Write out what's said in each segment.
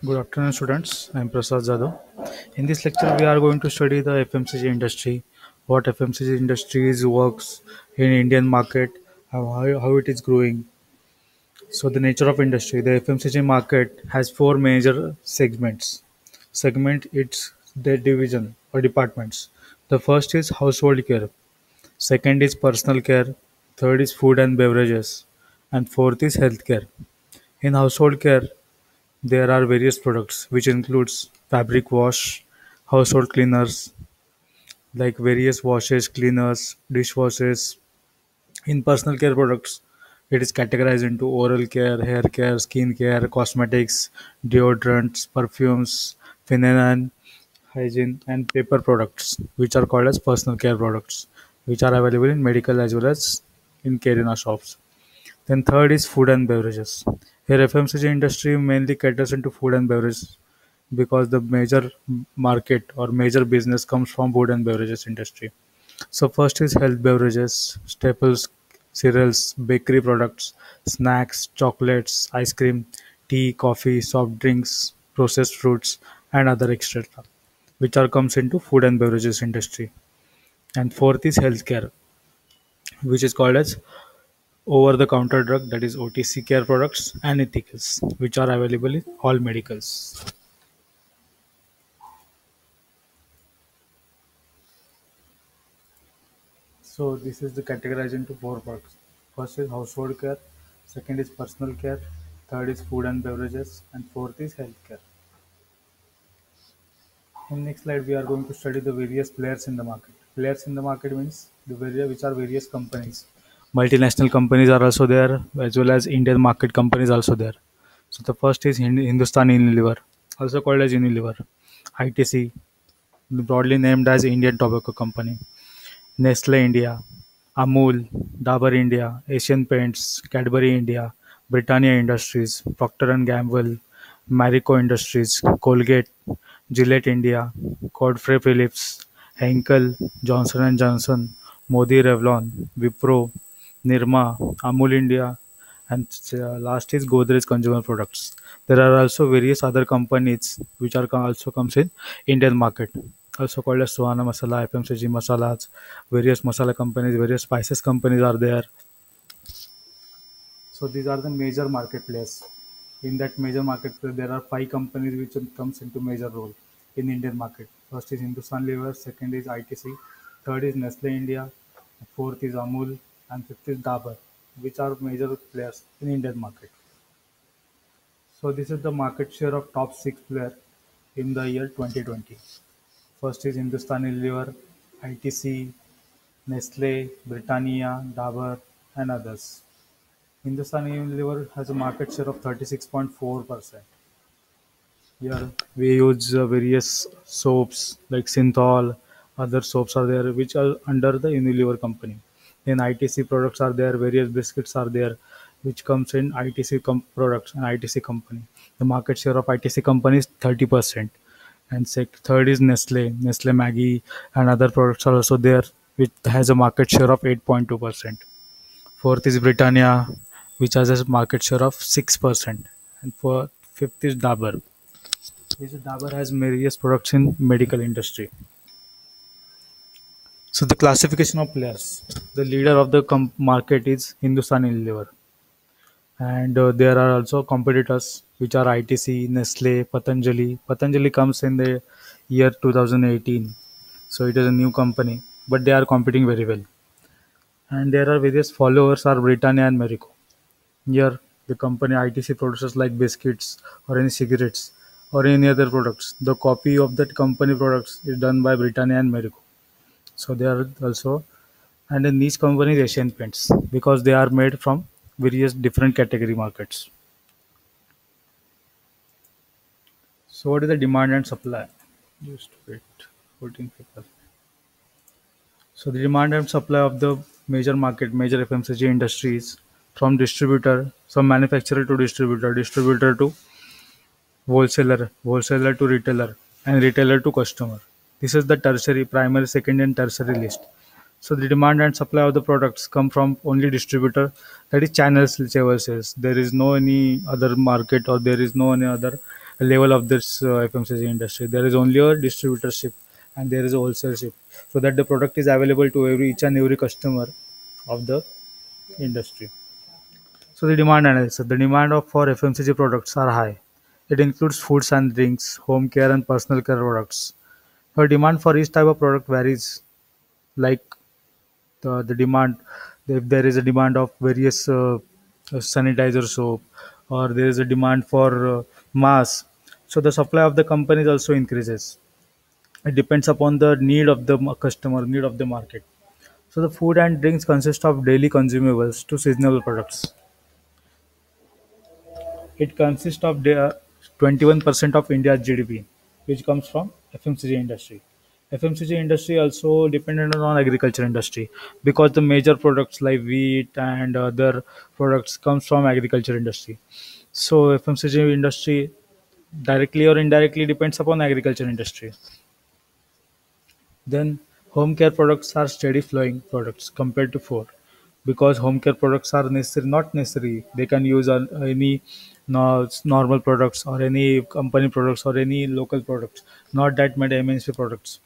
Good afternoon, students. I am Prasad Jadhav. In this lecture, we are going to study the FMCG industry, what FMCG industries works in Indian market, how it is growing. So, the nature of industry. The FMCG market has four major segments. Segment it's their division or departments. The first is household care. Second is personal care. Third is food and beverages, and fourth is healthcare. In household care, there are various products which includes fabric wash, household cleaners like various washes, cleaners, dishwashes. In personal care products, it is categorized into oral care, hair care, skin care, cosmetics, deodorants, perfumes, feminine hygiene, and paper products, which are called as personal care products, which are available in medical as well as in Kirana shops. Then third is food and beverages. Here FMCG industry mainly caters into food and beverage because the major market or major business comes from food and beverages industry. So first is health beverages, staples, cereals, bakery products, snacks, chocolates, ice cream, tea, coffee, soft drinks, processed fruits, and other etc. which are comes into food and beverages industry. And fourth is healthcare, which is called as over-the-counter drug, that is OTC care products and ethicals, which are available in all medicals. So this is the categorized into four parts. First is household care, second is personal care, third is food and beverages, and fourth is healthcare. In next slide, we are going to study the various players in the market. Players in the market means the various which are various companies. Multinational companies are also there, as well as Indian market companies also there. So the first is Hindustan Unilever, also called as Unilever, ITC, broadly named as Indian Tobacco Company, Nestle India, Amul, Dabur India, Asian Paints, Cadbury India, Britannia Industries, Procter and Gamble, Marico Industries, Colgate, Gillette India, Godfrey Phillips, Henkel, Johnson and Johnson, Modi Revlon, Wipro, Nirma, Amul India, and last is Godrej Consumer Products. There are also various other companies which are also comes in Indian market, also called as Suhana Masala, FMCG Masalas, various masala companies, various spices companies are there. So these are the major market players. In that major market place, there are five companies which comes into major role in Indian market. First is Hindustan Lever, second is ITC, third is Nestle India, fourth is Amul, and fifth is Dabur, which are major players in Indian market. So this is the market share of top six players in the year 2020. First is Hindustan Lever, ITC, Nestle, Britannia, Dabur, and others. Hindustan Unilever has a market share of 36.4%. Here we use various soaps like Synthol, other soaps are there which are under the Unilever company. Then ITC products are there, various biscuits are there which comes in ITC products and ITC company. The market share of ITC company is 30%. And third is Nestle Maggie and other products are also there which has a market share of 8.2%. Fourth is Britannia, which has a market share of 6%. And for fifth is Dabur. This Dabur has various products in medical industry. So the classification of players. The leader of the market is Hindustan Unilever. And there are also competitors which are ITC, Nestle, Patanjali. Patanjali comes in the year 2018. So it is a new company, but they are competing very well. And there are various followers are Britannia and Marico. Here, the company ITC produces like biscuits or any cigarettes or any other products. The copy of that company products is done by Britannia and Marico. So they are also, and in these companies Asian Paints because they are made from various different category markets. So what is the demand and supply? Just wait, 14 people. So the demand and supply of the major market, major FMCG industries from distributor, from manufacturer to distributor, distributor to wholesaler, wholesaler to retailer, and retailer to customer. This is the tertiary, primary, secondary, and tertiary list. So the demand and supply of the products come from only distributor, that is channels whichever sales. There is no any other market or there is no any other level of this FMCG industry. There is only a distributorship and there is a wholesaleship, so that the product is available to every each and every customer of the industry. So the demand analysis. The demand of for FMCG products are high. It includes foods and drinks, home care and personal care products. The demand for each type of product varies. Like the demand, if there is a demand of various sanitizer soap, or there is a demand for mask, so the supply of the companies also increases. It depends upon the need of the customer, need of the market. So the food and drinks consist of daily consumables to seasonal products. It consists of the 21% of India's GDP, which comes from FMCG industry. FMCG industry also dependent on agriculture industry because the major products like wheat and other products comes from agriculture industry. So FMCG industry directly or indirectly depends upon agriculture industry. Then home care products are steady flowing products compared to food because home care products are necessary, not necessary. They can use any normal products or any company products or any local products, not that many MNC products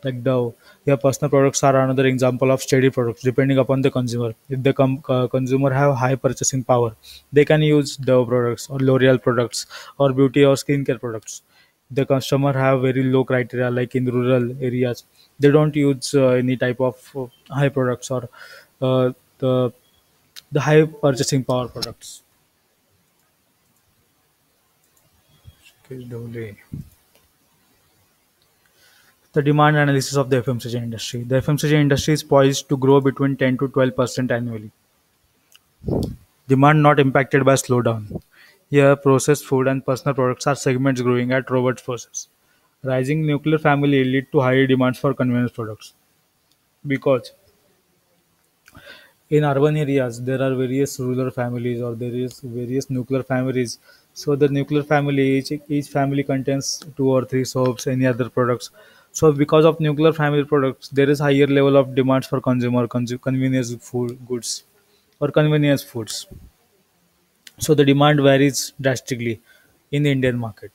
like Dove. Yeah, personal products are another example of steady products depending upon the consumer. If the consumer have high purchasing power, they can use Dove products or L'Oreal products or beauty or skincare products. The customer have very low criteria like in rural areas, they don't use any type of high products or uh, the the high purchasing power products. The demand analysis of the FMCG industry. The FMCG industry is poised to grow between 10 to 12% annually. Demand not impacted by slowdown. Here, processed food and personal products are segments growing at robust process. Rising nuclear family lead to higher demands for convenience products because in urban areas there are various rural families or there is various nuclear families. So the nuclear family, each family contains two or three soaps, any other products. So because of nuclear family products, there is higher level of demands for consumer convenience food goods or convenience foods. So the demand varies drastically in the Indian market,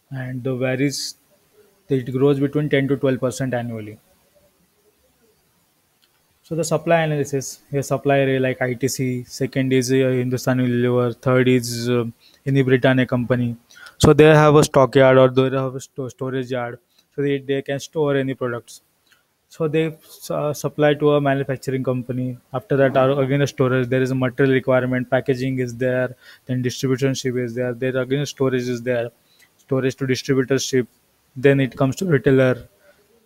and the varies it grows between 10 to 12% annually. So the supply analysis, a supplier like ITC, second is Hindustan Unilever, third is any Britannia company. So they have a stockyard or they have a storage yard, so they can store any products. So they supply to a manufacturing company. After that, again a storage. There is a material requirement. Packaging is there. Then distributorship is there. There again storage is there. Storage to distributorship. Then it comes to retailer.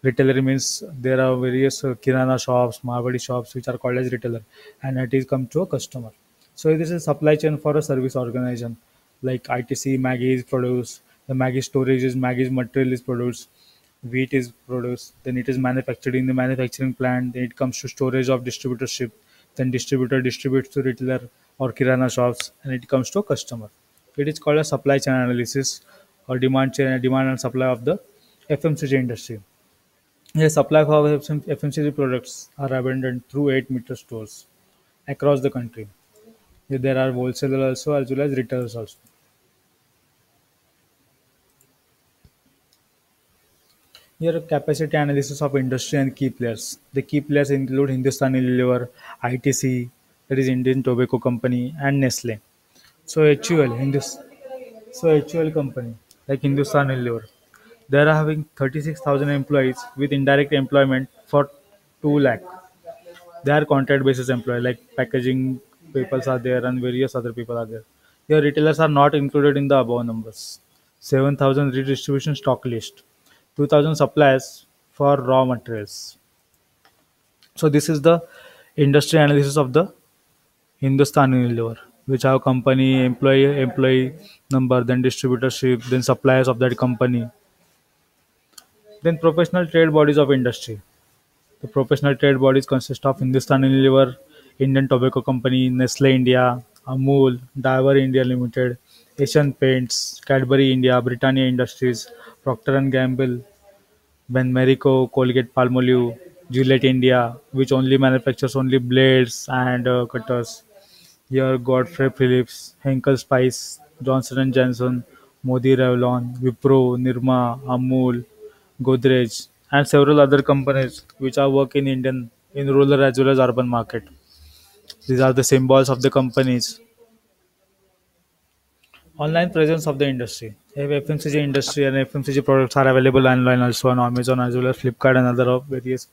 Retailer means there are various kirana shops, marwadi shops which are called as retailer, and it is come to a customer. So this is supply chain for a service organization like ITC. Maggi is produced. The Maggi storage is Maggi's material is produced. Wheat is produced. Then it is manufactured in the manufacturing plant. Then it comes to storage of distributorship. Then distributor distributes to retailer or kirana shops, and it comes to a customer. It is called a supply chain analysis or demand and supply of the FMCG industry. The supply of FMCG products are abundant through 8-meter stores across the country. There are wholesalers also as well as retailers also. Here, capacity analysis of industry and key players. The key players include Hindustan Unilever, ITC, that is Indian Tobacco Company, and Nestle. So HUL company like Hindustan Unilever, they are having 36,000 employees with indirect employment for 2 lakh. They are contract basis employee like packaging people are there and various other people are there. Your retailers are not included in the above numbers. 7,000 redistribution stock list, 2,000 suppliers for raw materials. So this is the industry analysis of the Hindustan Unilever, which have company, employee number, then distributorship, then suppliers of that company, then professional trade bodies of industry. The professional trade bodies consist of Hindustan Unilever, Indian Tobacco Company, Nestle India, Amul, Dabur India Limited, Asian Paints, Cadbury India, Britannia Industries, Procter and Gamble, Ben Marico, Colgate Palmolive, Gillette India, which only manufactures only blades and cutters. Here, Godfrey Phillips, Henkel Spice, Johnson and Johnson, Modi Revlon, Wipro, Nirma, Amul, Godrej, and several other companies which are work in Indian in rural as well as urban market. These are the symbols of the companies. Online presence of the industry. FMCG industry and FMCG products are available online also on Amazon as well as Flipkart and other of various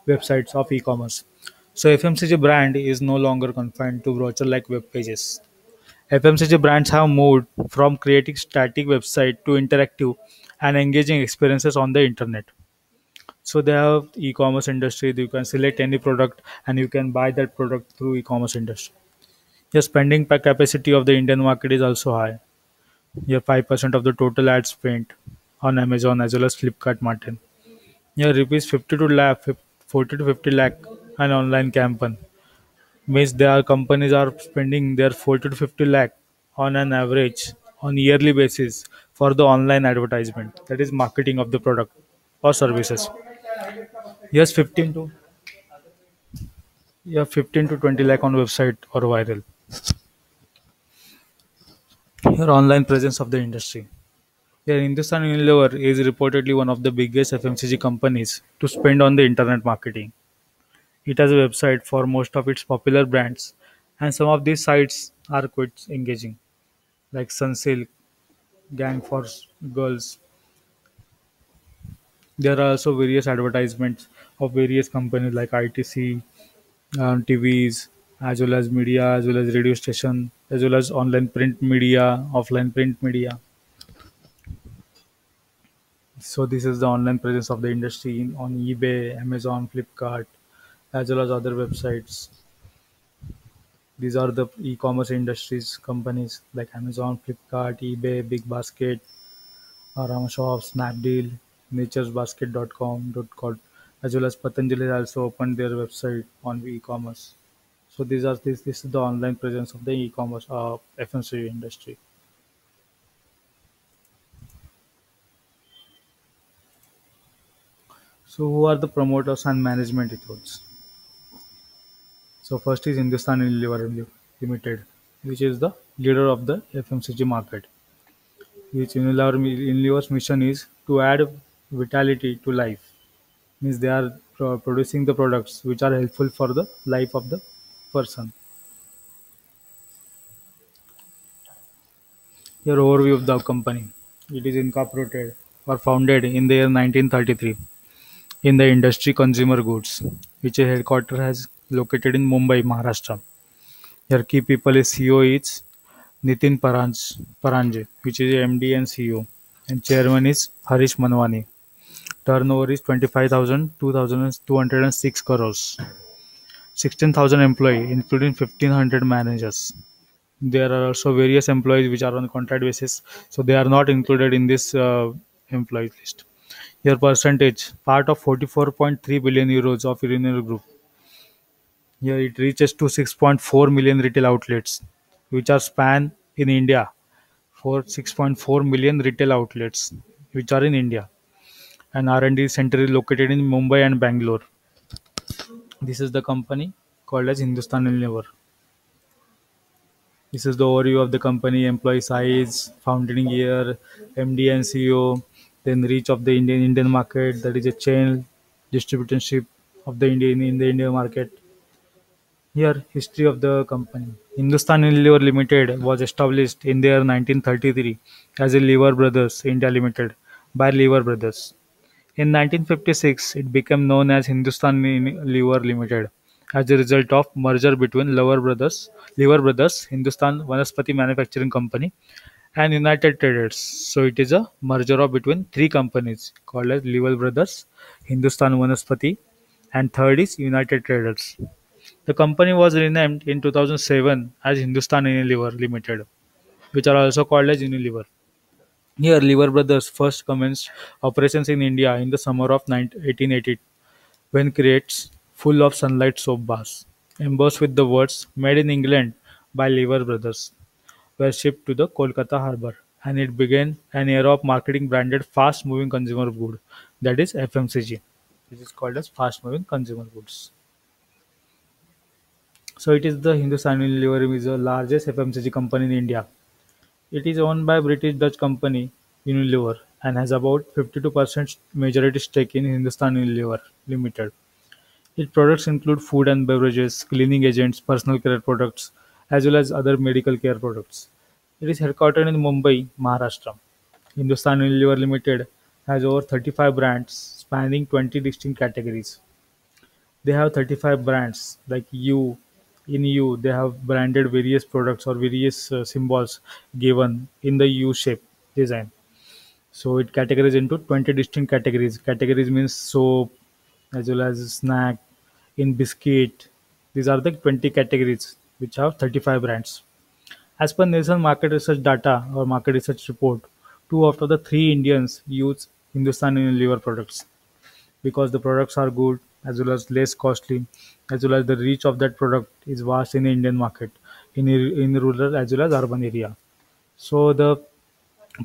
websites of e-commerce. So FMCG brand is no longer confined to brochure-like web pages. FMCG brands have moved from creating static website to interactive and engaging experiences on the internet. So they have e-commerce industry. You can select any product and you can buy that product through e-commerce industry. The spending per capacity of the Indian market is also high. Here 5% of the total ad spent on Amazon as well as Flipkart Martin. Here rupees 50 to lakh, 40 to 50 lakh an online campaign. Means their companies are spending their 40 to 50 lakh on an average on yearly basis for the online advertisement, that is marketing of the product or services. Yes, 15 to 20 lakh on website or viral. Your online presence of the industry. Here, Hindustan Unilever is reportedly one of the biggest FMCG companies to spend on the internet marketing. It has a website for most of its popular brands, and some of these sites are quite engaging, like Sunsilk, Gang for Girls. There are also various advertisements of various companies like ITC, TVs, as well as media, as well as radio station, as well as online print media, offline print media. So this is the online presence of the industry on eBay, Amazon, Flipkart, as well as other websites. These are the e-commerce industries companies like Amazon, Flipkart, eBay, Big Basket, Arama Shop, Snapdeal, naturesbasket.com, as well as Patanjali has also opened their website on e-commerce. So this is the online presence of the e-commerce FMCG industry. So who are the promoters and management ethics? So first is Hindustan Unilever Limited. which is the leader of the FMCG market. Which Unilever's mission is to add vitality to life. Means they are producing the products which are helpful for the life of the person. Here overview of the company. It is incorporated or founded in the year 1933 in the industry consumer goods, which is headquarters has located in Mumbai, Maharashtra. Here key people is CEO is Nitin Paranje, which is MD and CEO, and chairman is Harish Manwani. Turnover is 25,000 2,206 crores. 16,000 employees, including 1,500 managers. There are also various employees which are on contract basis, so they are not included in this employee list. Your percentage, part of 44.3 billion euros of Unilever Group. Here it reaches to 6.4 million retail outlets, which are span in India for 6.4 million retail outlets, which are in India. And R&D center is located in Mumbai and Bangalore. This is the company called as Hindustan Unilever. This is the overview of the company, employee size, founding year, MD and CEO, then reach of the Indian market. That is a chain distributorship of the Indian in the Indian market. Here, history of the company. Hindustan Unilever Limited was established in the year 1933 as a Lever Brothers India Limited by Lever Brothers. In 1956, it became known as Hindustan Lever Limited as a result of merger between Lever Brothers, Hindustan Vanaspati Manufacturing Company, and United Traders. So it is a merger of between three companies called as Lever Brothers, Hindustan Vanaspati, and third is United Traders. The company was renamed in 2007 as Hindustan Unilever Limited, which are also called as Unilever. Here, Lever Brothers first commenced operations in India in the summer of 1880 when crates full of sunlight soap bars, embossed with the words "Made in England" by Lever Brothers, were shipped to the Kolkata harbour, and it began an era of marketing branded fast-moving consumer good, that is FMCG, which is called as fast-moving consumer goods. So it is the Hindustan Unilever is the largest FMCG company in India. It is owned by British Dutch company Unilever and has about 52% majority stake in Hindustan Unilever Limited. Its products include food and beverages, cleaning agents, personal care products, as well as other medical care products. It is headquartered in Mumbai, Maharashtra. Hindustan Unilever Limited has over 35 brands spanning 20 distinct categories. They have 35 brands like U. In U, they have branded various products or various symbols given in the U shape design. So it categorizes into 20 distinct categories. Categories means soap as well as snack, in biscuit. These are the 20 categories which have 35 brands. As per Nielsen market research data or market research report, two out of the three Indians use Hindustan Unilever products because the products are good as well as less costly, as well as the reach of that product is vast in the Indian market, in rural as well as urban area. So the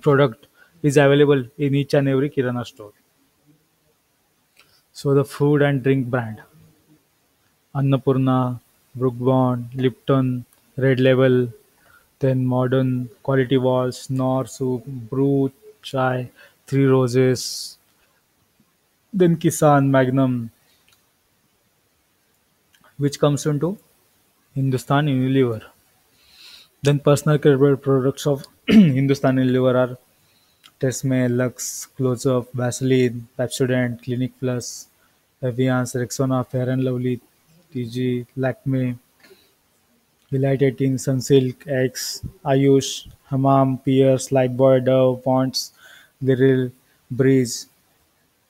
product is available in each and every Kirana store. So the food and drink brand Annapurna, Brook Bond, Lipton, Red Label, then Modern, Quality Walls, Nor Soup, Brew, Chai, Three Roses, then Kisan, Magnum, which comes into Hindustan Unilever. Then personal care products of Hindustan Unilever are Tresemme, Lux, Close-Up, Vaseline, Pepsodent, Clinic Plus, Evian, Rexona, Fair and Lovely, TG, Lakme, Elite 18, Sunsilk, X, Ayush, Hamam, Pierce, Lifebuoy, Dove, Ponds, Liril, Breeze.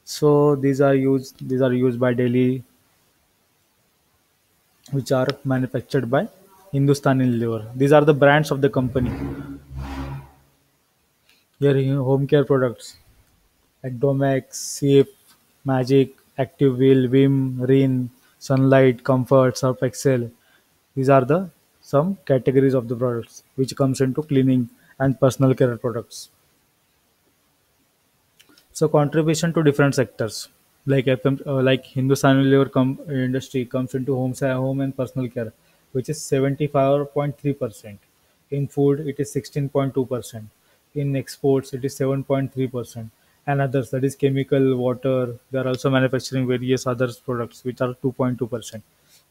So these are used by daily, which are manufactured by Hindustan Unilever. These are the brands of the company. Here home care products like Domex, Safe, Magic, Active-Wheel, Vim, Rin, Sunlight, Comfort, Surf Excel. These are the some categories of the products which comes into cleaning and personal care products. So contribution to different sectors like like Hindustan Unilever industry comes into home and personal care, which is 75.3%. In food, it is 16.2%. In exports, it is 7.3%. And others, that is chemical, water, they are also manufacturing various other products which are 2.2%.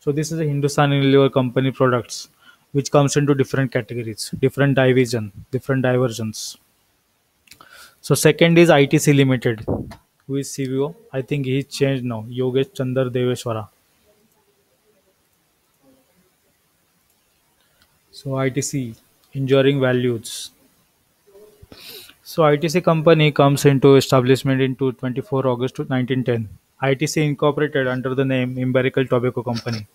So this is a Hindustan Unilever company products which comes into different categories, different division, different diversions. So second is ITC Limited, who is CVO. I think he changed now, Yogesh Chandar Deveshwara. So ITC, enduring values. So ITC company comes into establishment into 24 August 1910. ITC incorporated under the name Imperial Tobacco Company.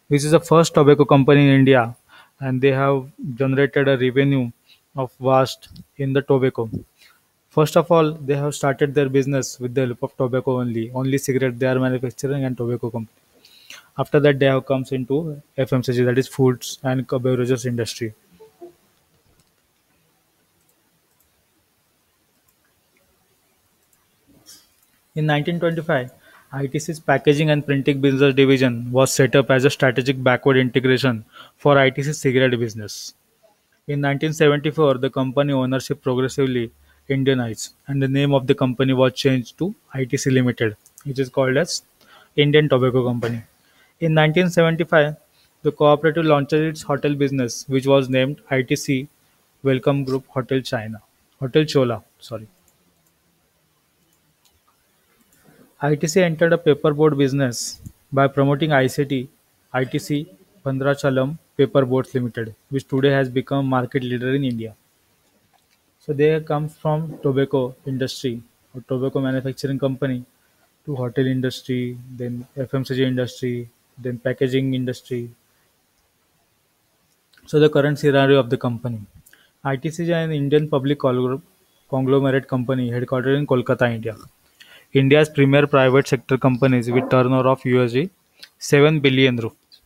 This is the first tobacco company in India, and they have generated a revenue of vast in the tobacco. First of all, they have started their business with the help of tobacco only. Only cigarette they are manufacturing and tobacco company. After that, they have comes into FMCG, that is foods and beverages industry. In 1925, ITC's packaging and printing business division was set up as a strategic backward integration for ITC's cigarette business. In 1974, the company ownership progressively Indianized, and the name of the company was changed to ITC Limited, which is called as Indian Tobacco Company. In 1975, the cooperative launched its hotel business, which was named ITC Welcome Group Hotel Chola. Sorry. ITC entered a paperboard business by promoting ICT, ITC Pandrachalam Paperboards Limited, which today has become market leader in India. So they comes from tobacco industry or tobacco manufacturing company to hotel industry, then FMCG industry, then packaging industry. So the current scenario of the company. ITC is an Indian public conglomerate company headquartered in Kolkata, India. India's premier private sector companies with turnover of USD 7 billion rupees.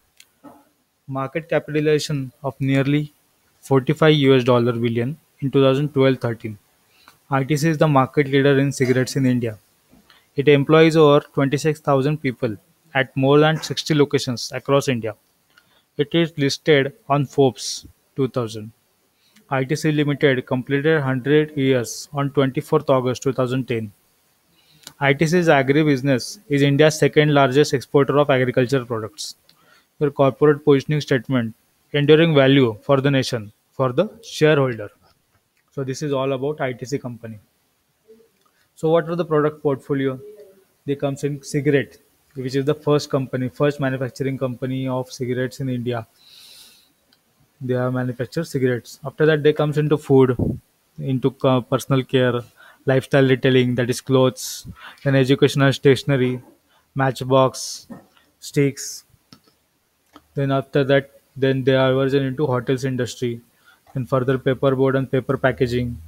Market capitalization of nearly 45 US dollar billion in 2012-13. ITC is the market leader in cigarettes in India. It employs over 26,000 people at more than 60 locations across India. It is listed on Forbes 2000. ITC Limited completed 100 years on 24th August 2010. ITC's agribusiness is India's second largest exporter of agricultural products. Their corporate positioning statement, enduring value for the nation, for the shareholder. So this is all about ITC company. So what are the product portfolio? They comes in cigarette, which is the first company, first manufacturing company of cigarettes in India. They have manufactured cigarettes. After that, they comes into food, into personal care, lifestyle retailing, that is clothes, then educational stationery, matchbox, sticks. Then after that, then they are version into hotels industry, and further paperboard and paper packaging.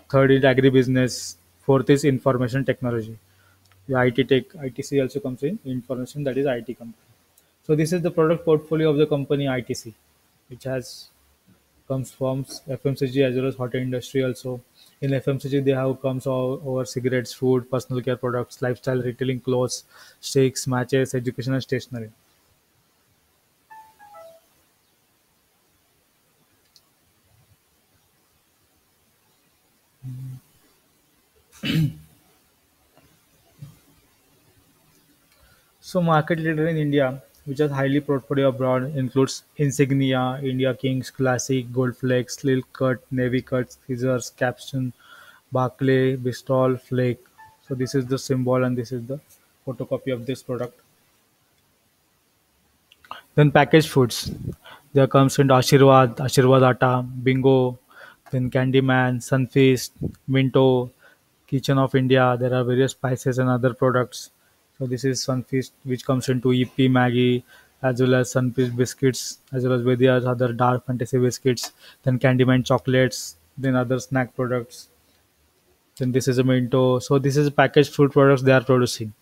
Third is agribusiness. Fourth is information technology. The IT tech, ITC also comes in information, that is IT company. So this is the product portfolio of the company ITC, which has comes from FMCG as well as hotel industry also. In FMCG, they have comes over cigarettes, food, personal care products, lifestyle retailing, clothes, sticks, matches, education and stationery. So market leader in India, which has highly portfolio abroad, includes Insignia, India Kings, Classic, Goldflex, Silk Cut, Navy Cut, Scissors, Caption, Barclay, Bristol, Flake. So this is the symbol and this is the photocopy of this product. Then packaged foods. There comes in Ashirwad, Ashirwad Atta, Bingo, then Candyman, Sunfeast, Minto, Kitchen of India. There are various spices and other products. So this is Sunfeast, which comes into EP Maggie, as well as Sunfeast biscuits, as well as various other dark fantasy biscuits. Then Candyman chocolates, then other snack products. Then this is a Minto. So this is packaged food products they are producing.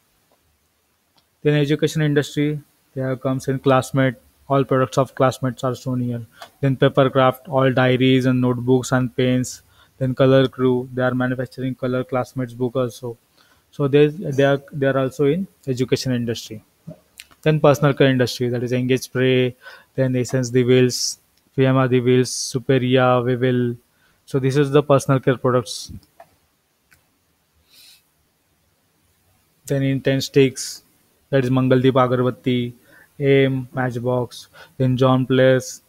Then education industry, there comes in Classmate. All products of Classmates are shown here. Then Papercraft, all diaries and notebooks and pens. Then Color Crew, they are manufacturing Color Classmates book also. So they are also in education industry. Then personal care industry, that is Engage Spray, then Essence the Wheels. Fiamma the Wheels, Superia, Vivel. So this is the personal care products. Then Intense Sticks, that is Mangaldeep Agarbatti, AIM, Matchbox, then John Place,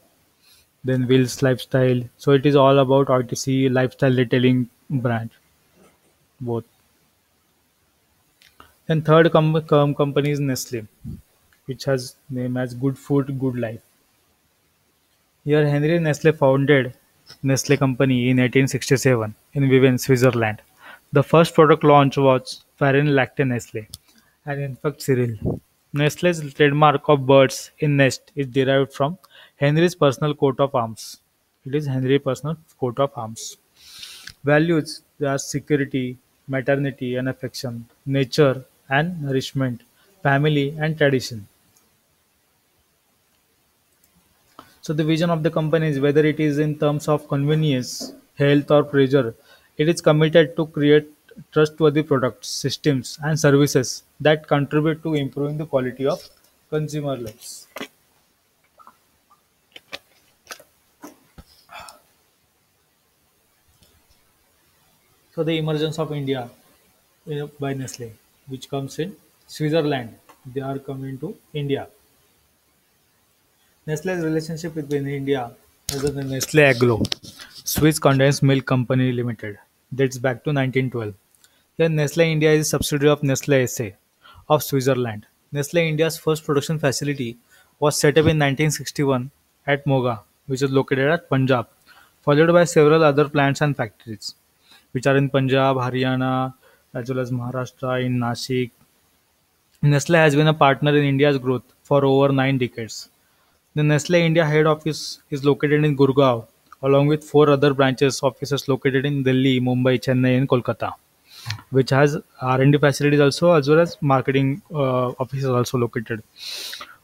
then Will's Lifestyle. So it is all about OTC lifestyle retailing brand, both. Then third company is Nestle, which has name as Good Food, Good Life. Here Henry Nestle founded Nestle Company in 1867 in Viven, Switzerland. The first product launch was Farine Lacte Nestle, an infant cereal. Nestle's trademark of birds in nest is derived from Henry's personal coat of arms. It is Henry's personal coat of arms. Values they are security, maternity and affection, nature and nourishment, family and tradition. So the vision of the company is whether it is in terms of convenience, health or pleasure, it is committed to create trustworthy products, systems and services that contribute to improving the quality of consumer lives. So the emergence of India by Nestle, which comes in Switzerland, they are coming to India. Nestle's relationship with India other than Nestle Agro, Swiss Condensed Milk Company Limited, dates back to 1912. Here, Nestle India is a subsidiary of Nestle SA of Switzerland. Nestle India's first production facility was set up in 1961 at Moga, which is located at Punjab, followed by several other plants and factories, which are in Punjab, Haryana, as well as Maharashtra, in Nashik. Nestle has been a partner in India's growth for over 9 decades. The Nestle India head office is located in Gurgaon, along with four other branches offices located in Delhi, Mumbai, Chennai, and Kolkata, which has R&D facilities also as well as marketing offices also located.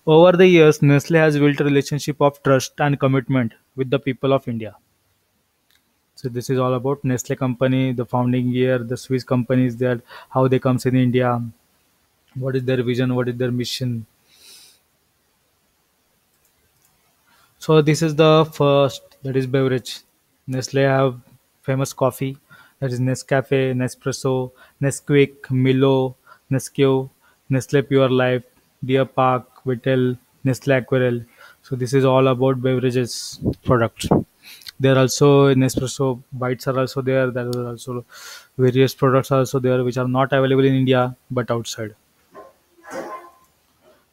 Over the years, Nestle has built a relationship of trust and commitment with the people of India. So this is all about Nestle company, the founding year, the Swiss companies that how they comes in India, what is their vision, what is their mission. So this is the first that is beverage. Nestle have famous coffee that is Nescafe, Nespresso, Nesquik, Milo, Nesquik, Nestle Pure Life, Deer Park, Vittel, Nestle Aquarel. So this is all about beverages products. There are also Nespresso bites are also there. There are also various products are also there which are not available in India but outside.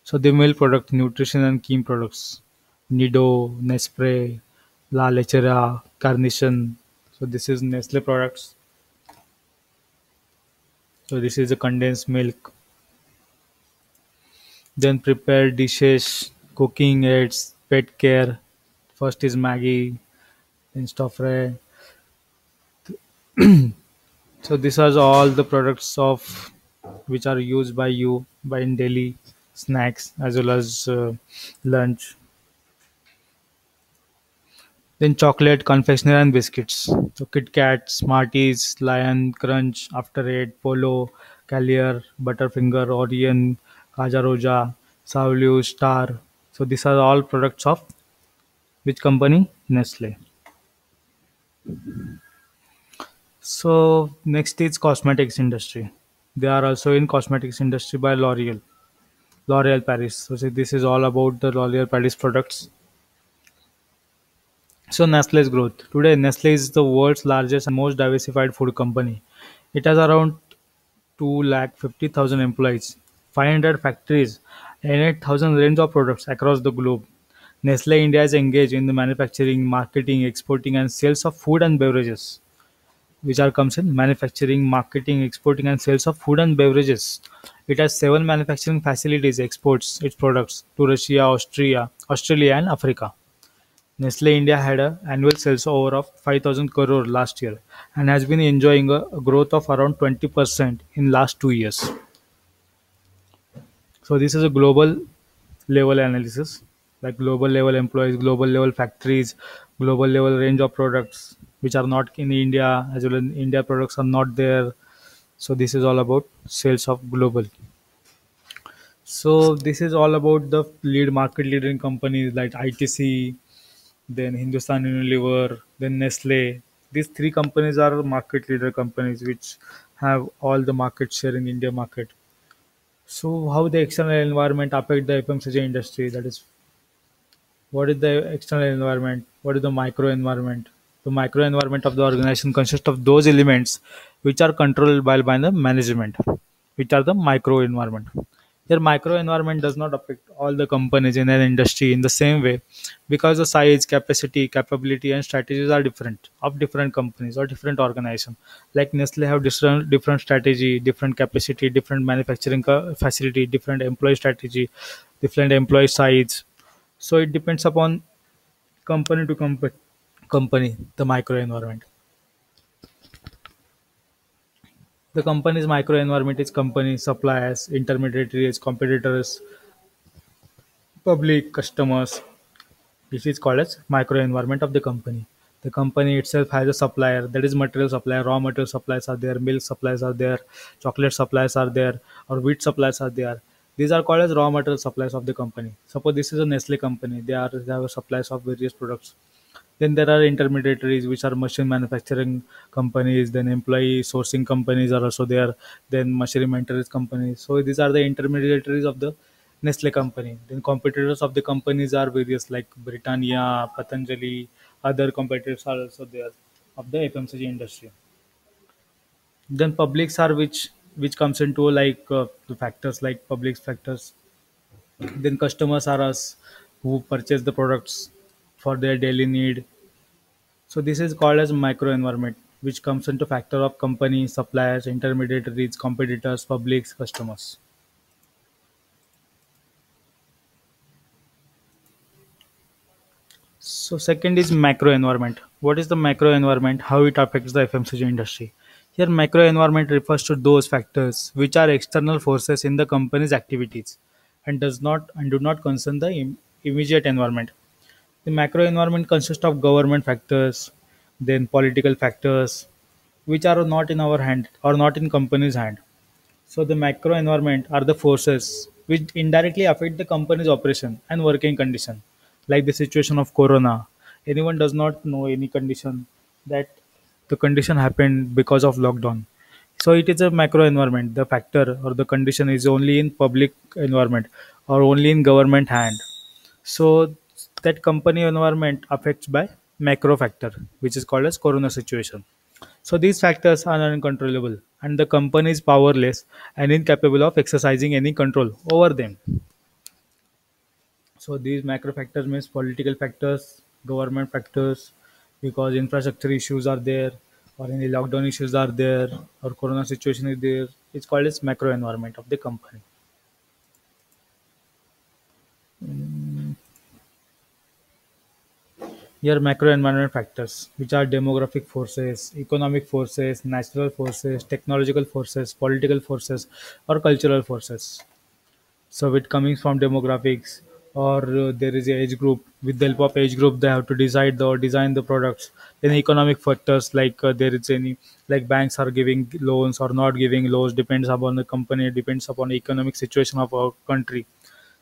So the milk product, nutrition and chem products, Nido, Nespre, La Lechera, Carnation. So this is Nestle products. So this is a condensed milk. Then prepared dishes, cooking aids, pet care. First is Maggie, then stuff fry. So these are all the products of which are used by you by in daily snacks as well as lunch. Then chocolate, confectionery and biscuits. So Kit Kat, Smarties, Lion, Crunch, After Eight, Polo, Calier, Butterfinger, Orion, Kaja Savlu, Star. So these are all products of which company? Nestle. So next is cosmetics industry. They are also in cosmetics industry by L'Oreal. L'Oreal Paris. So see, this is all about the L'Oreal Paris products. So Nestle's growth. Today, Nestle is the world's largest and most diversified food company. It has around 250,000 employees, 500 factories, and 8,000 range of products across the globe. Nestle India is engaged in the manufacturing, marketing, exporting, and sales of food and beverages, which are comes in manufacturing, marketing, exporting, and sales of food and beverages. It has seven manufacturing facilities, exports its products to Russia, Australia, and Africa. Nestle India had a annual sales over of 5,000 crore last year and has been enjoying a growth of around 20% in last 2 years. So this is a global level analysis, like global level employees, global level factories, global level range of products which are not in India as well as India products are not there. So this is all about sales of global. So this is all about the lead market leading companies like ITC, then Hindustan Unilever, then Nestle. These three companies are market leader companies which have all the market share in India market. So how the external environment affect the FMCG industry? That is, what is the external environment? What is the micro environment? The micro environment of the organization consists of those elements which are controlled by the management, which are the micro environment. Their micro environment does not affect all the companies in an industry in the same way because the size, capacity, capability, and strategies are different of different companies or different organizations. Like Nestle have different strategy, different capacity, different manufacturing facility, different employee strategy, different employee size. So it depends upon company to company, the micro environment. The company's micro environment is company, suppliers, intermediaries, competitors, public, customers. This is called as micro environment of the company. The company itself has a supplier, that is material supplier, raw material supplies are there, milk supplies are there, chocolate supplies are there, or wheat supplies are there. These are called as raw material supplies of the company. Suppose this is a Nestle company, they have supplies of various products. Then there are intermediaries, which are machine manufacturing companies. Then employee sourcing companies are also there. Then machine maintenance companies. So these are the intermediaries of the Nestle company. Then competitors of the companies are various like Britannia, Patanjali. Other competitors are also there of the FMCG industry. Then publics are which comes into like the factors like public factors. Then customers are us who purchase the products for their daily need. So this is called as microenvironment, which comes into factor of companies, suppliers, intermediaries, competitors, publics, customers. So second is macro environment. What is the macro environment? How it affects the FMCG industry? Here, macro environment refers to those factors which are external forces in the company's activities and does not and do not concern the immediate environment. The macro environment consists of government factors, then political factors, which are not in our hand or not in company's hand. So the macro environment are the forces which indirectly affect the company's operation and working condition, like the situation of corona. Anyone does not know any condition that the condition happened because of lockdown. So it is a macro environment. The factor or the condition is only in public environment or only in government hand. So that company environment affects by macro factor, which is called as corona situation. So these factors are uncontrollable, and the company is powerless and incapable of exercising any control over them. So these macro factors means political factors, government factors, because infrastructure issues are there, or any lockdown issues are there, or corona situation is there. It's called as macro environment of the company. Here, macro environment factors, which are demographic forces, economic forces, natural forces, technological forces, political forces, or cultural forces. So with coming from demographics, or there is a age group. With the help of age group, they have to decide the or design the products. Then economic factors like there is any like banks are giving loans or not giving loans depends upon the company, depends upon the economic situation of our country.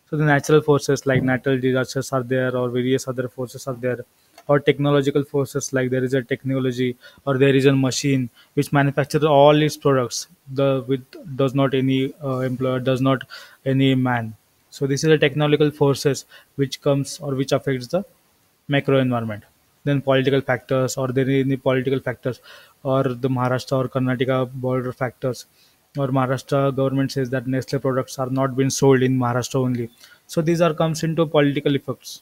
So the natural forces like natural disasters are there, or various other forces are there, or technological forces like there is a technology or there is a machine which manufactures all its products. The with does not any employer, does not any man. So this is a technological forces which comes or which affects the macro environment. Then political factors, or there is any political factors, or the Maharashtra or Karnataka border factors, or Maharashtra government says that Nestle products are not being sold in Maharashtra only. So these are comes into political effects.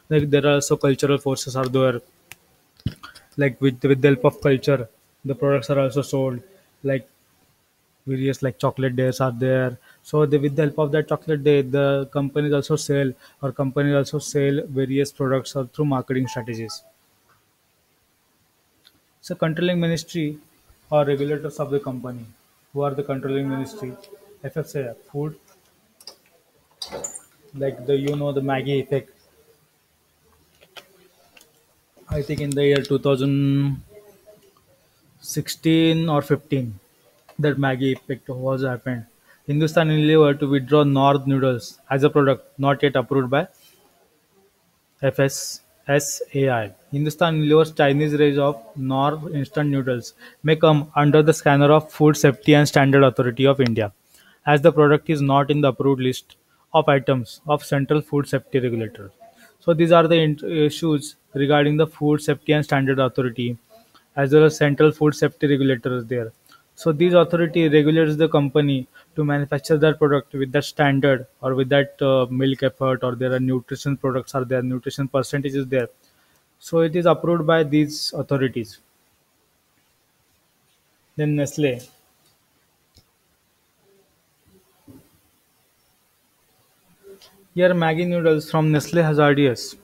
Like there are also cultural forces are there, like with the help of culture, the products are also sold. Like various like chocolate days are there. So with the help of that chocolate day, the companies also sell, or companies also sell various products through marketing strategies. So controlling ministry or regulators of the company. Who are the controlling ministry? FSA, food, like the Maggie effect. I think in the year 2016 or 15, that Maggie effect was happened. Hindustan Unilever to withdraw North noodles as a product not yet approved by FS. SAI. Hindustan Unilever's Chinese range of Nor instant noodles may come under the scanner of Food Safety and Standard Authority of India, as the product is not in the approved list of items of Central Food Safety Regulator. So these are the issues regarding the Food Safety and Standard Authority, as well as Central Food Safety Regulator is there. So these authority regulates the company to manufacture that product with that standard or with that milk effort, or there are nutrition products are there, nutrition percentage is there. So it is approved by these authorities. Then Nestle. Here Maggi noodles from Nestle Hazardous.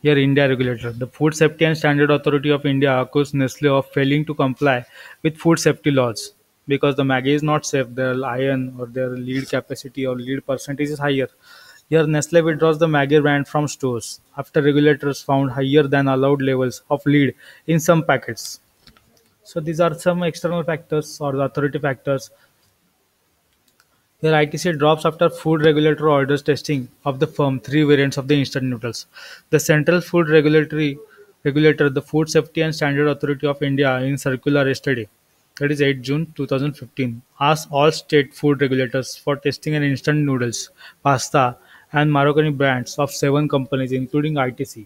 Here India regulator. The Food Safety and Standard Authority of India accused Nestle of failing to comply with food safety laws because the Maggi is not safe. Their iron or their lead capacity or lead percentage is higher. Here Nestle withdraws the Maggi brand from stores after regulators found higher than allowed levels of lead in some packets. So these are some external factors or the authority factors. Here ITC drops after food regulator orders testing of the firm three variants of the instant noodles. The Central Food Regulatory Regulator, the Food Safety and Standard Authority of India, in circular yesterday, that is 8 June 2015, asked all state food regulators for testing an instant noodles, pasta, and Maroccani brands of seven companies, including ITC.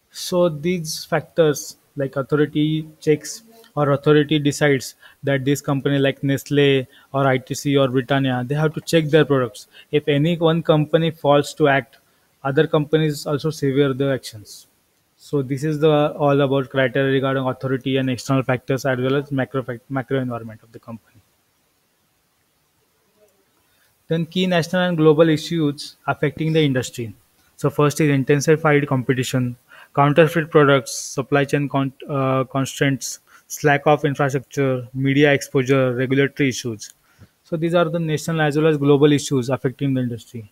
So these factors like authority checks or authority decides that this company like Nestle or ITC or Britannia, they have to check their products. If any one company falls to act, other companies also severe the actions. So this is the all about criteria regarding authority and external factors as well as macro environment of the company. Then key national and global issues affecting the industry. So first is intensified competition, counterfeit products, supply chain constraints, lack of infrastructure, media exposure, regulatory issues. So these are the national as well as global issues affecting the industry.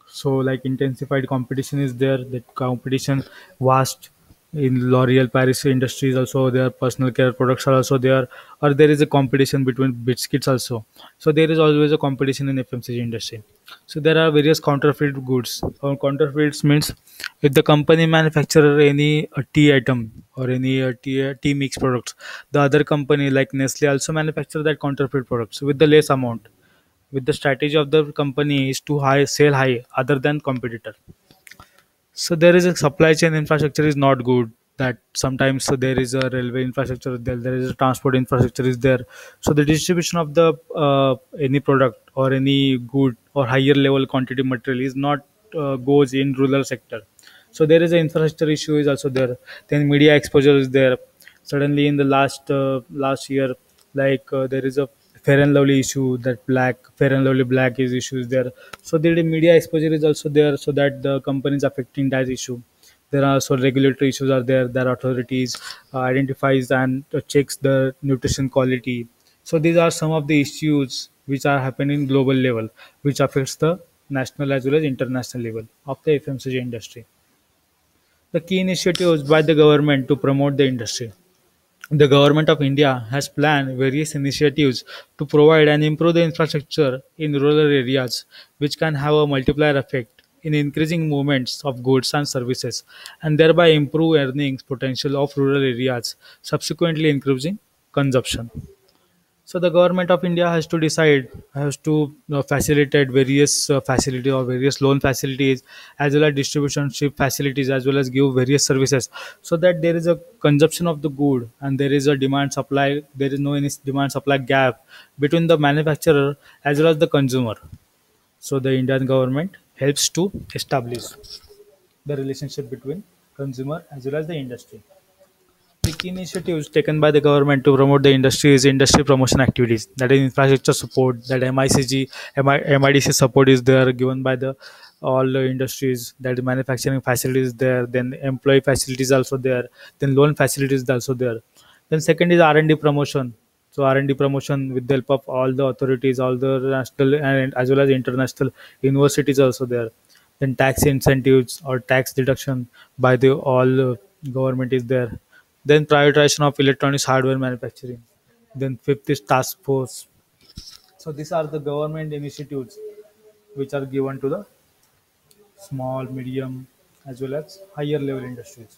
So like intensified competition is there. That competition vast in L'Oreal Paris industries also their personal care products are also there, or there is a competition between biscuits also. So there is always a competition in FMCG industry. So there are various counterfeit goods. Or counterfeits means if the company manufacture any tea item or any tea mix products, the other company like Nestle also manufacture that counterfeit products with the less amount, with the strategy of the company is to high sell high other than competitor. So there is a supply chain infrastructure is not good. That sometimes so there is a railway infrastructure there is a transport infrastructure is there. So the distribution of the any product or any good or higher level quantity material is not goes in rural sector. So there is an infrastructure issue is also there. Then media exposure is there. Suddenly in the last year, like there is a Fair and Lovely issue, that black Fair and Lovely black is issues there. So the media exposure is also there, so that the companies affecting that issue. There are also regulatory issues are there. That authorities identifies and checks the nutrition quality. So these are some of the issues which are happening global level, which affects the national as well as international level of the FMCG industry. The key initiatives by the government to promote the industry. The Government of India has planned various initiatives to provide and improve the infrastructure in rural areas, which can have a multiplier effect in increasing movements of goods and services, and thereby improve earnings potential of rural areas, subsequently increasing consumption. So the government of India has to decide, has to facilitate various facility or various loan facilities, as well as distribution ship facilities, as well as give various services, so that there is a consumption of the good and there is a demand supply. There is no any demand supply gap between the manufacturer as well as the consumer. So the Indian government helps to establish the relationship between consumer as well as the industry. The key initiatives taken by the government to promote the industry is industry promotion activities. That is infrastructure support. That MICG, MIDC support is there given by the all the industries. That manufacturing facilities there. Then employee facilities also there. Then loan facilities also there. Then second is R&D promotion. So R&D promotion with the help of all the authorities, all the national and as well as international universities also there. Then tax incentives or tax deduction by the all government is there. Then prioritization of electronics hardware manufacturing. Then fifth is task force. So these are the government initiatives which are given to the small, medium, as well as higher level industries.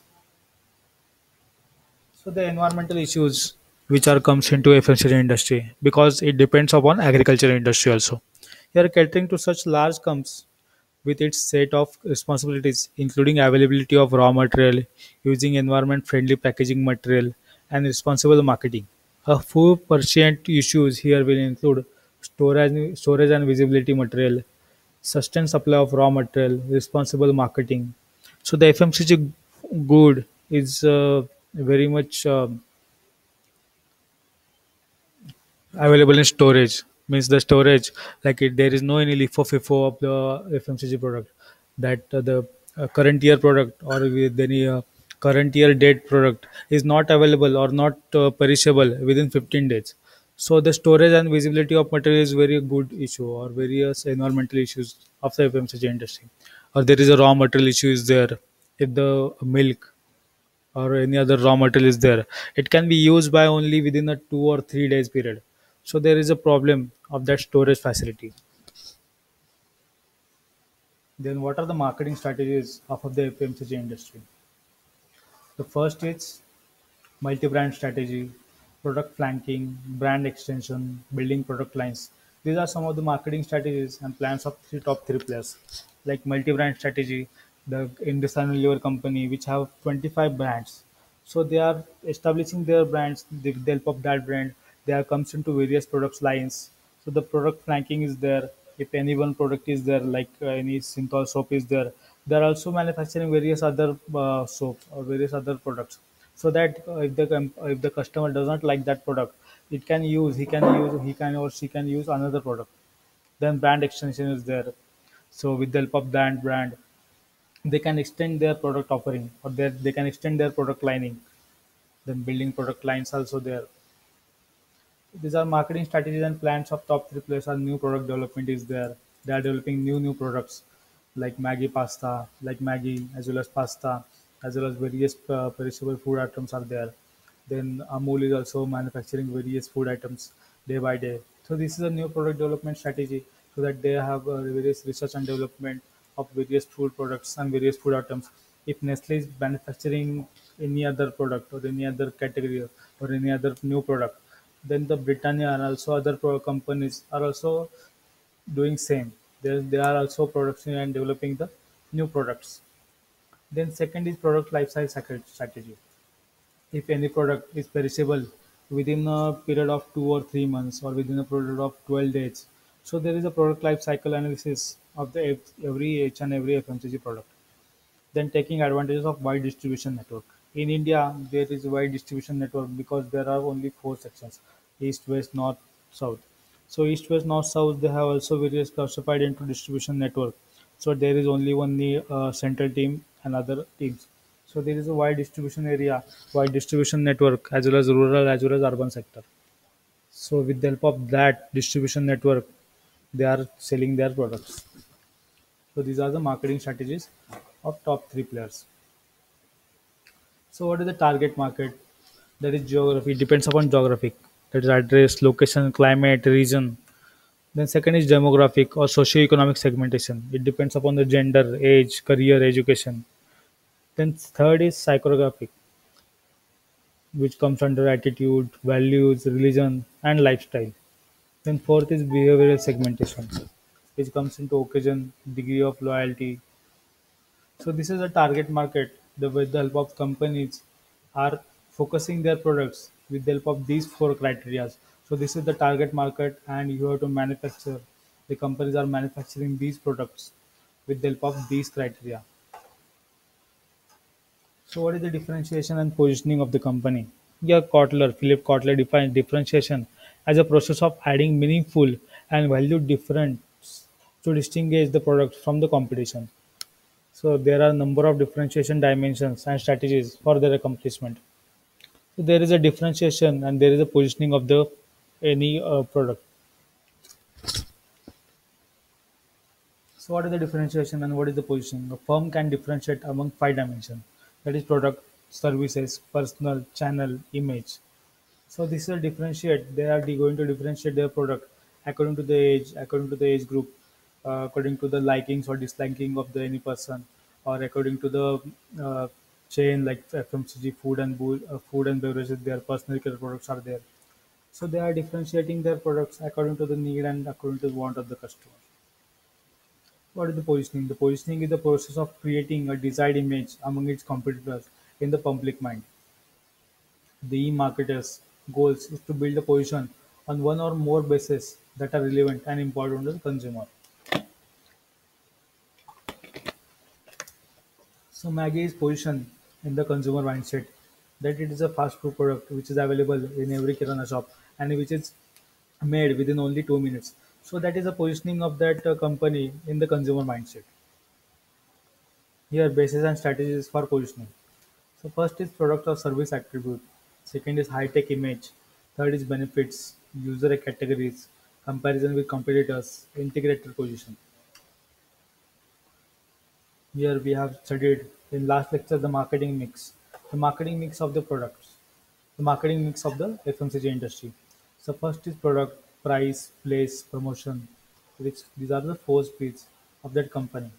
So the environmental issues which are comes into FMCG industry because it depends upon agriculture industry also. Here catering to such large comes with its set of responsibilities, including availability of raw material, using environment-friendly packaging material, and responsible marketing. A few pertinent issues here will include storage and visibility material, sustained supply of raw material, responsible marketing. So the FMCG good is very much available in storage. Means the storage, like there is no any LIFO FIFO of the FMCG product that the current year product or with any current year date product is not available or not perishable within 15 days. So the storage and visibility of material is very good issue or various environmental issues of the FMCG industry. Or there is a raw material issue is there. If the milk or any other raw material is there, it can be used by only within a 2 or 3 days period. So there is a problem of that storage facility. Then what are the marketing strategies of the FMCG industry? The first is multi-brand strategy, product flanking, brand extension, building product lines. These are some of the marketing strategies and plans of three top three players. Like multi-brand strategy, the Hindustan Unilever company, which have 25 brands. So they are establishing their brands with the help of that brand. They are comes into various products lines. So the product flanking is there. If any one product is there, like any Synthol soap is there, they are also manufacturing various other soap or various other products so that if the customer does not like that product, it can use he can or she can use another product. Then brand extension is there. So with the help of that brand, they can extend their product offering or they can extend their product lining. Then building product lines also there. These are marketing strategies and plans of top three players. Are new product development is there. They are developing new products like Maggi pasta, like Maggi as well as pasta, as well as various perishable food items are there. Then Amul is also manufacturing various food items day by day. So this is a new product development strategy so that they have various research and development of various food products and various food items. If Nestle is manufacturing any other product or any other category or any other new product, then the Britannia and also other companies are also doing same. They are also production and developing the new products. Then second is product lifecycle strategy. If any product is perishable within a period of 2 or 3 months or within a period of 12 days, so there is a product life cycle analysis of the every each and every FMCG product. Then taking advantages of wide distribution network. In India, there is a wide distribution network because there are only four sections: east, west, north, south. So east, west, north, south, they have also various classified into distribution network. So there is only one central team and other teams. So there is a wide distribution area, wide distribution network, as well as rural as well as urban sector. So with the help of that distribution network, they are selling their products. So these are the marketing strategies of top three players. So what is the target market? That is geography. It depends upon geographic. That is address, location, climate, region. Then second is demographic or socio-economic segmentation. It depends upon the gender, age, career, education. Then third is psychographic, which comes under attitude, values, religion, and lifestyle. Then fourth is behavioral segmentation, which comes into occasion, degree of loyalty. So this is a target market. With the help of companies are focusing their products with the help of these four criteria. So this is the target market, and you have to manufacture. The companies are manufacturing these products with the help of these criteria. So what is the differentiation and positioning of the company? Yeah, Philip Kotler defines differentiation as a process of adding meaningful and value difference to distinguish the product from the competition. So there are a number of differentiation dimensions and strategies for their accomplishment. So there is a differentiation and there is a positioning of the any product. So what is the differentiation and what is the positioning? A firm can differentiate among five dimensions. That is product, services, personal, channel, image. So this is a differentiate. They are going to differentiate their product according to the age group, according to the likings or disliking of the any person, or according to the uh, chain like FMCG, food and beverages, their personal care products are there. So they are differentiating their products according to the need and according to the want of the customer. What is the positioning? The positioning is the process of creating a desired image among its competitors in the public mind. The e-marketer's goals is to build a position on one or more bases that are relevant and important to the consumer. So Maggi is positioned in the consumer mindset that it is a fast food product which is available in every kirana shop and which is made within only 2 minutes. So that is the positioning of that company in the consumer mindset. Here, basis and strategies for positioning. So first is product or service attribute. Second is high-tech image. Third is benefits, user categories, comparison with competitors, integrated position. Here we have studied in last lecture the marketing mix of the products, the marketing mix of the FMCG industry. So first is product, price, place, promotion. Which these are the four P's of that company.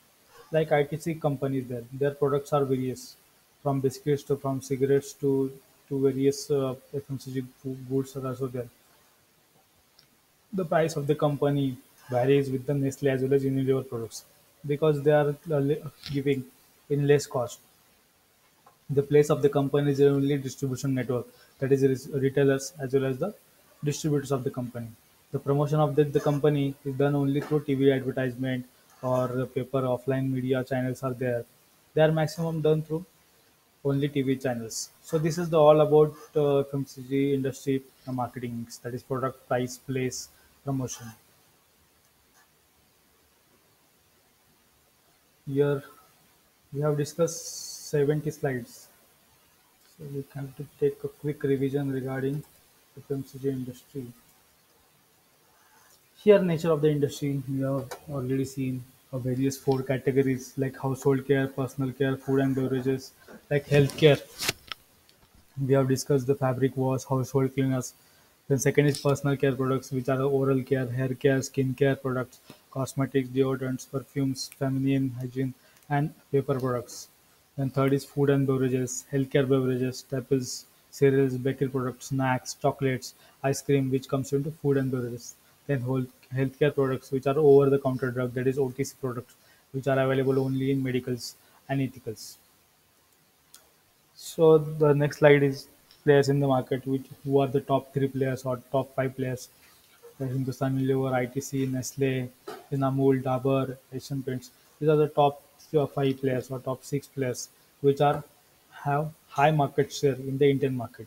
Like ITC companies, their products are various, from biscuits to from cigarettes to various FMCG goods are also there. The price of the company varies with the Nestle as well as Unilever products because they are giving in less cost. The place of the company is only distribution network, that is retailers as well as the distributors of the company. The promotion of the company is done only through TV advertisement or the paper offline media channels are there. They are maximum done through only TV channels. So this is the all about FMCG industry marketing mix, that is product, price, place, promotion. Here we have discussed 70 slides. So we have to take a quick revision regarding FMCG industry. Here, nature of the industry, we have already seen various four categories like household care, personal care, food and beverages, like healthcare. We have discussed the fabric wash, household cleaners. Then second is personal care products, which are oral care, hair care, skin care products, cosmetics, deodorants, perfumes, feminine hygiene, and paper products. Then third is food and beverages, healthcare beverages, staples, cereals, bakery products, snacks, chocolates, ice cream, which comes into food and beverages. Then whole healthcare products, which are over-the-counter drug, that is OTC products, which are available only in medicals and ethicals. So the next slide is players in the market, which who are the top three players or top five players. Hindustan Unilever, ITC, Nestle, then Amul, Dabur, Asian Paints. These are the top five players or top six players which are have high market share in the Indian market.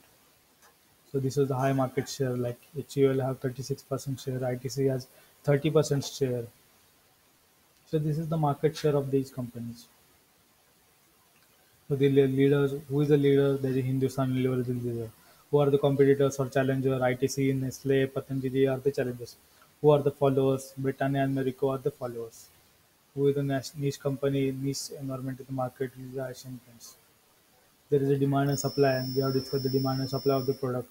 So this is the high market share. Like HUL have 36% share, ITC has 30% share. So this is the market share of these companies. So the leaders, who is the leader? There is Hindustan Unilever is the leader. Who are the competitors or challenger? ITC, Nestle, Patanjali are the challengers. Who are the followers? Britannia and Marico are the followers. Who is the niche company, niche environment in the market? Is the Asian Paints. There is a demand and supply, and we have discussed the demand and supply of the product.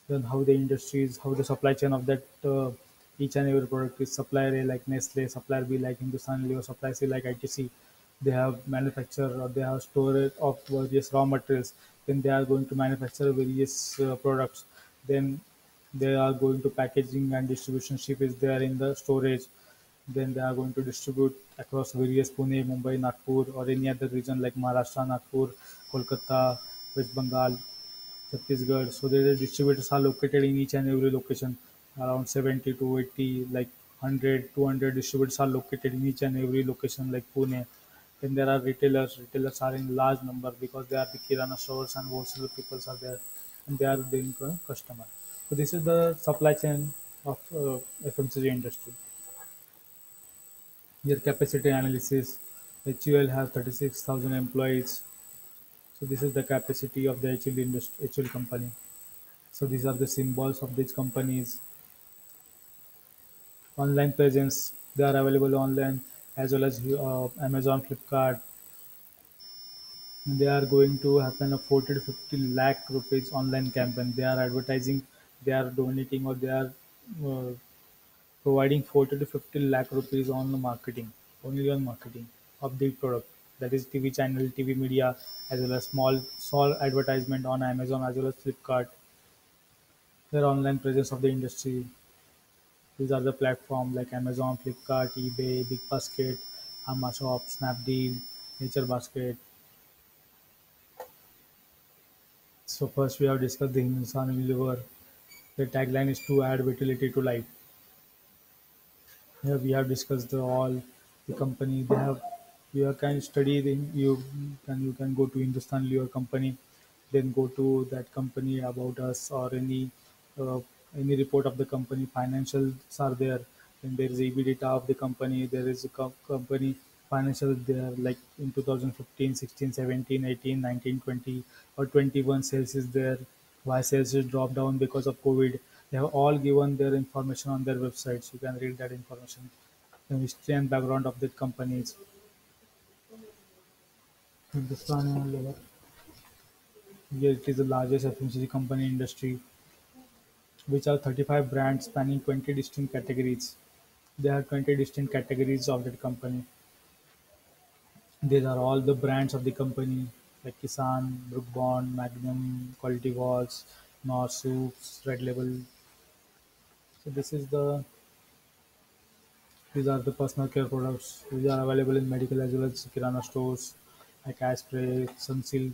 Then how the industries, how the supply chain of that each and every product is supplier A like Nestle, supplier B like Hindustan Lever, supplier C like ITC. They have manufacture or they have storage of various raw materials. Then they are going to manufacture various products. Then they are going to packaging and distribution ship is there in the storage. Then they are going to distribute across various Pune, Mumbai, Nagpur, or any other region like Maharashtra, Nagpur, Kolkata, West Bengal, Chhattisgarh. So the distributors are located in each and every location. Around 70 to 80, like 100, 200 distributors are located in each and every location like Pune. Then there are retailers. Retailers are in large number because they are the kirana stores and wholesale people are there, and they are doing customer. So this is the supply chain of FMCG industry. Here capacity analysis. HUL have 36,000 employees. So this is the capacity of the HUL industry, HUL company. So these are the symbols of these companies. Online presence, they are available online as well as Amazon, Flipkart. They are going to happen a 40 to 50 lakh rupees online campaign. They are advertising, they are donating or they are uh, providing 40 to 50 lakh rupees on the marketing, only on marketing of the product. that is TV channel, TV media, as well as small advertisement on Amazon as well as Flipkart. Their online presence of the industry. These are the platforms like Amazon, Flipkart, eBay, BigBasket, Amazon, Snapdeal, Nature Basket. So first we have discussed the Hindustan Unilever. The tagline is to add vitality to life. Here we have discussed all the company. They have you can study you can go to Hindustan Lever company, then go to that company about us or uh, any report of the company. Financials are there. Then there is EBITDA of the company. There is a company financial there like in 2015, 16, 17, 18, 19, 20 or 21 sales is there. Why sales is dropped down because of COVID. They have all given their information on their websites. You can read that information. The history and background of the companies. Hindustan Unilever. Here it is the largest FMCG company industry, which are 35 brands spanning 20 distinct categories. There are 20 distinct categories of that company. These are all the brands of the company like Kisan, Brook Bond, Magnum, Quality Walls, North Soups, Red Label. So these are the personal care products. These are available in medical as well as kirana stores like Aspray, Sunsilk,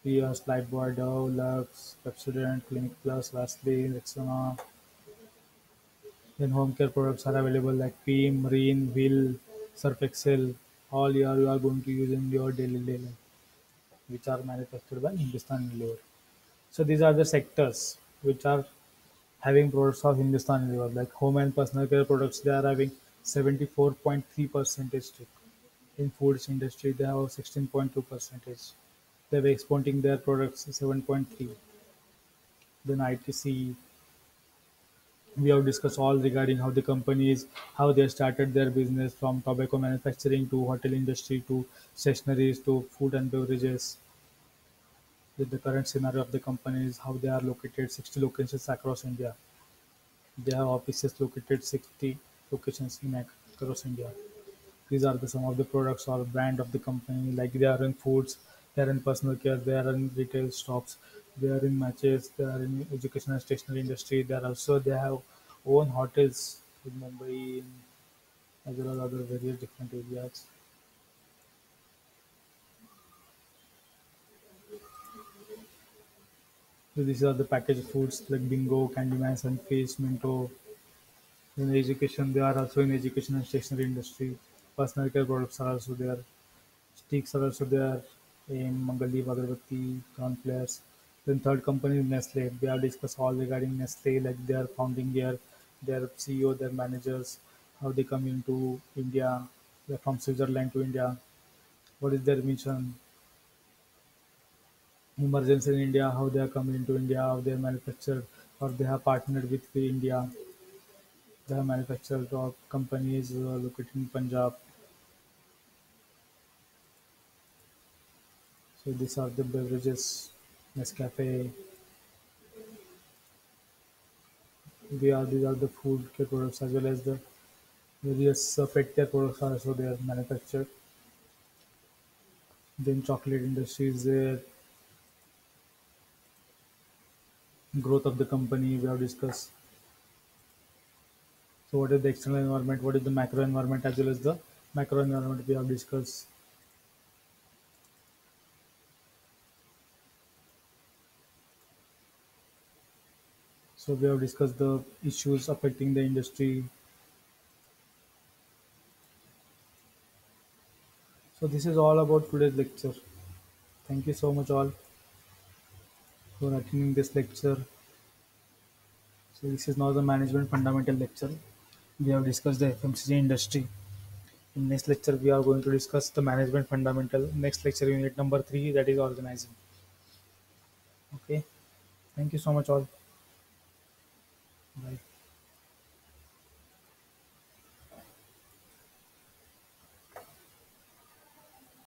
Peers, Lifebuoy, Dove, Lux, Pepsodent, Clinic Plus, Vaseline, Rexona. Then home care products are available like Pim, Marine, Will, Surf Excel. All you are going to use in your daily life, which are manufactured by Hindustan Unilever. So these are the sectors which are having products of Hindustan Unilever, like home and personal care products. They are having 74.3 percentage stake. In foods industry, they have 16.2 percentage. They were exporting their products 7.3. Then ITC, we have discussed all regarding how the companies, how they started their business from tobacco manufacturing to hotel industry to stationaries to food and beverages. With the current scenario of the companies, how they are located, 60 locations across India. They have offices located 60 locations in across India. These are the some of the products or brand of the company. Like they are in foods, they are in personal care, they are in retail shops, they are in matches, they are in education and stationery industry. They have own hotels in Mumbai as well as other various different areas. So these are the packaged foods like Bingo, Candyman, Sunfish, Minto. In education, they are also in education and stationery industry. Personal care products are also there. Sticks are also there in Mangaldeep, Agarbatti, Cornflakes. Then third company is Nestle. We have discussed all regarding Nestle, like their founding year, their CEO, their managers, how they come into India, they're from Switzerland to India. What is their mission? Emergence in India, how they are coming into India, how they are manufactured, or they have partnered with the India. They have manufactured companies located in Punjab. So these are the beverages, Nescafe. These are the food care products as well as the various pet care products are also there manufactured. Then chocolate industry is there, growth of the company we have discussed. So what is the external environment? What is the macro environment as well as the macro environment we have discussed. So we have discussed the issues affecting the industry. So this is all about today's lecture. Thank you so much all for attending this lecture. So this is now the management fundamental lecture. We have discussed the FMCG industry. In next lecture, we are going to discuss the management fundamental. Next lecture, unit number 3, that is organizing. Okay. Thank you so much, all. Bye.